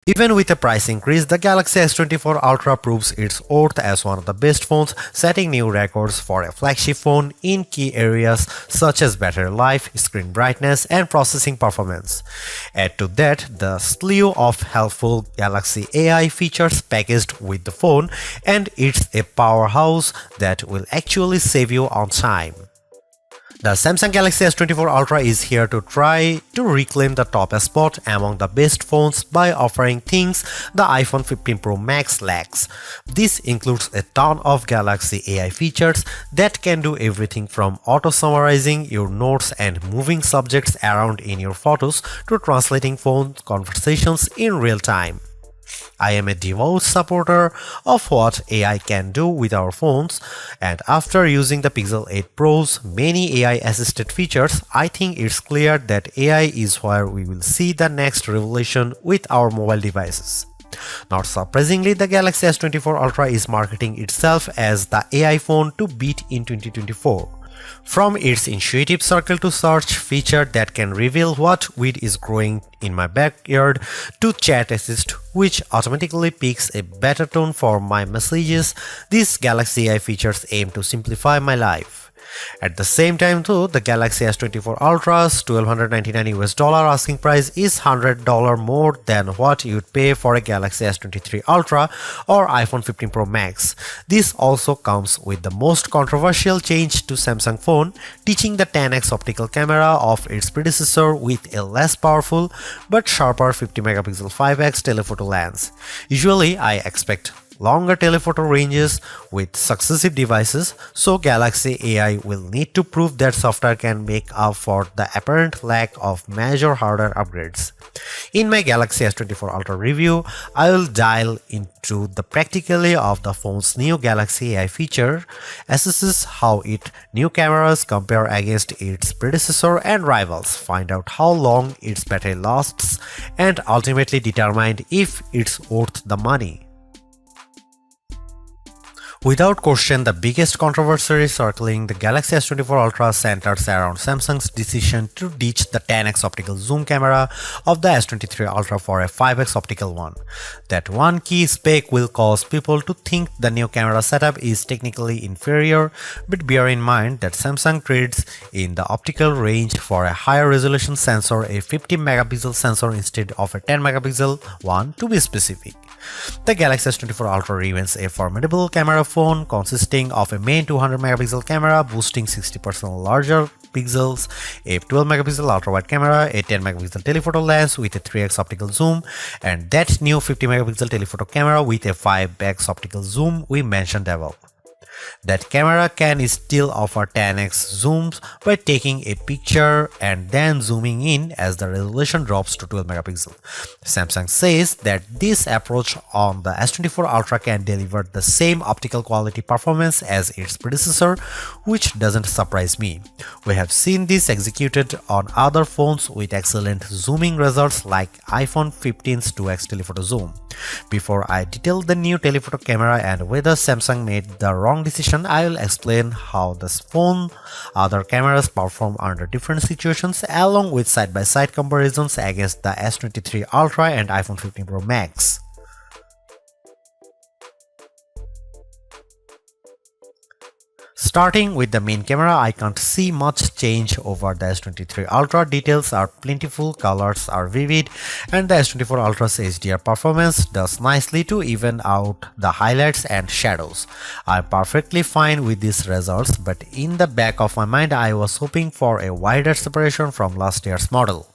Even with a price increase, the Galaxy S24 Ultra proves its worth as one of the best phones, setting new records for a flagship phone in key areas such as battery life, screen brightness, and processing performance. Add to that the slew of helpful Galaxy AI features packaged with the phone, and it's a powerhouse that will actually save you on time. The Samsung Galaxy S24 Ultra is here to try to reclaim the top spot among the best phones by offering things the iPhone 15 Pro Max lacks. This includes a ton of Galaxy AI features that can do everything from auto-summarizing your notes and moving subjects around in your photos to translating phone conversations in real time. I am a devout supporter of what AI can do with our phones, and after using the Pixel 8 Pro's many AI-assisted features, I think it's clear that AI is where we will see the next revolution with our mobile devices. Not surprisingly, the Galaxy S24 Ultra is marketing itself as the AI phone to beat in 2024. From its intuitive circle to search feature that can reveal what weed is growing in my backyard to chat assist which automatically picks a better tone for my messages, these Galaxy AI features aim to simplify my life. At the same time though, the Galaxy S24 Ultra's $1,299 asking price is $100 more than what you'd pay for a Galaxy S23 Ultra or iPhone 15 Pro Max. This also comes with the most controversial change to Samsung phone, teaching the 10x optical camera of its predecessor with a less powerful but sharper 50 megapixel 5x telephoto lens. Usually I expect longer telephoto ranges with successive devices, so Galaxy AI will need to prove that software can make up for the apparent lack of major hardware upgrades. In my Galaxy S24 Ultra review, I will dive into the practicality of the phone's new Galaxy AI feature, assesses how its new cameras compare against its predecessor and rivals, find out how long its battery lasts, and ultimately determine if it's worth the money. Without question, the biggest controversy circling the Galaxy S24 Ultra centers around Samsung's decision to ditch the 10x optical zoom camera of the S23 Ultra for a 5x optical one. That one key spec will cause people to think the new camera setup is technically inferior, but bear in mind that Samsung trades in the optical range for a higher resolution sensor, a 50 megapixel sensor instead of a 10 megapixel one to be specific. The Galaxy S24 Ultra remains a formidable camera phone consisting of a main 200 megapixel camera boasting 60% larger pixels, a 12 megapixel ultra-wide camera, a 10 megapixel telephoto lens with a 3x optical zoom, and that new 50 megapixel telephoto camera with a 5x optical zoom we mentioned above. That camera can still offer 10x zooms by taking a picture and then zooming in as the resolution drops to 12 megapixel. Samsung says that this approach on the S24 Ultra can deliver the same optical quality performance as its predecessor, which doesn't surprise me. We have seen this executed on other phones with excellent zooming results like iPhone 15's 2x telephoto zoom. Before I detail the new telephoto camera and whether Samsung made the wrong decision, I will explain how this phone other cameras perform under different situations along with side-by-side comparisons against the S23 Ultra and iPhone 15 Pro Max. Starting with the main camera, I can't see much change over the S23 Ultra. Details are plentiful, colors are vivid, and the S24 Ultra's HDR performance does nicely to even out the highlights and shadows. I'm perfectly fine with these results, but in the back of my mind I was hoping for a wider separation from last year's model.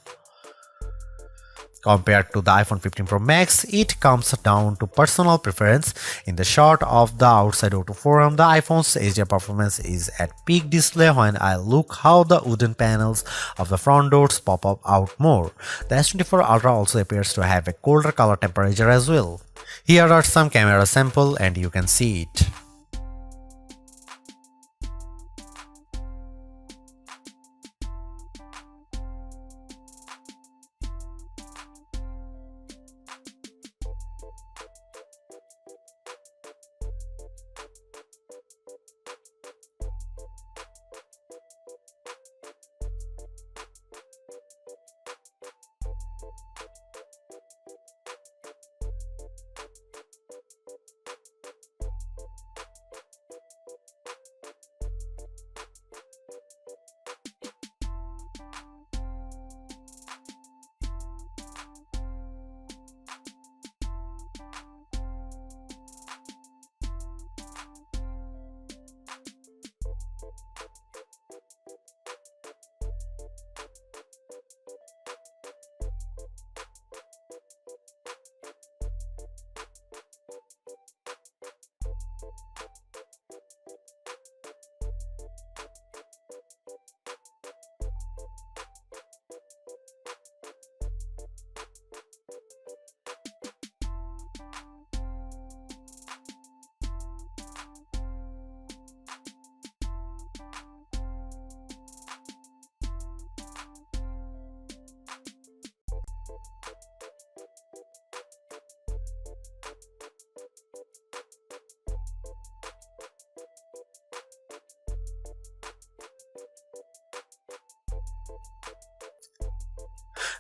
Compared to the iPhone 15 Pro Max, it comes down to personal preference. In the shot of the outside auto forum, the iPhone's HDR performance is at peak display when I look how the wooden panels of the front doors pop up out more. The S24 Ultra also appears to have a colder color temperature as well. Here are some camera samples and you can see it.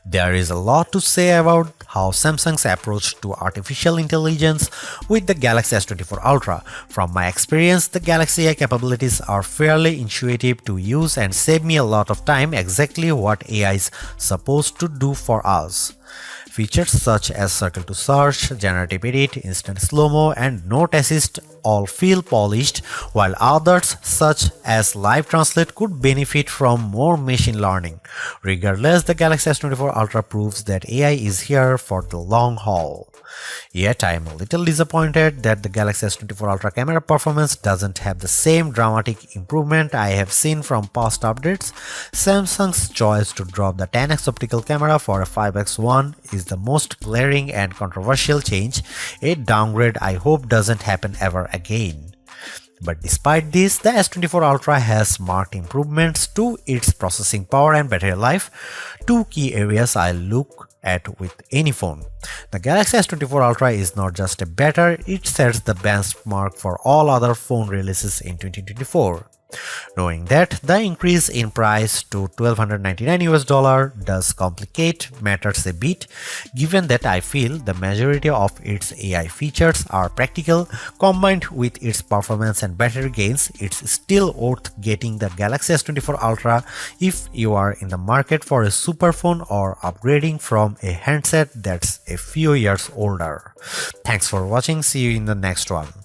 There is a lot to say about how Samsung's approach to artificial intelligence with the Galaxy S24 Ultra. From my experience, the Galaxy AI capabilities are fairly intuitive to use and save me a lot of time exactly what AI is supposed to do for us. Features such as circle to search, generative edit, instant slow-mo, and note assist all feel polished, while others such as live translate could benefit from more machine learning. Regardless, the Galaxy S24 Ultra proves that AI is here for the long haul. Yet I am a little disappointed that the Galaxy S24 Ultra camera performance doesn't have the same dramatic improvement I have seen from past updates. Samsung's choice to drop the 10x optical camera for a 5x one is the most glaring and controversial change, a downgrade I hope doesn't happen ever again. But despite this, the S24 Ultra has marked improvements to its processing power and battery life, two key areas I look at with any phone. The Galaxy S24 Ultra is not just a better, it sets the benchmark for all other phone releases in 2024. Knowing that the increase in price to $1,299 does complicate matters a bit, given that I feel the majority of its AI features are practical, combined with its performance and battery gains, it's still worth getting the Galaxy S24 Ultra if you are in the market for a super phone or upgrading from a handset that's a few years older. Thanks for watching, see you in the next one.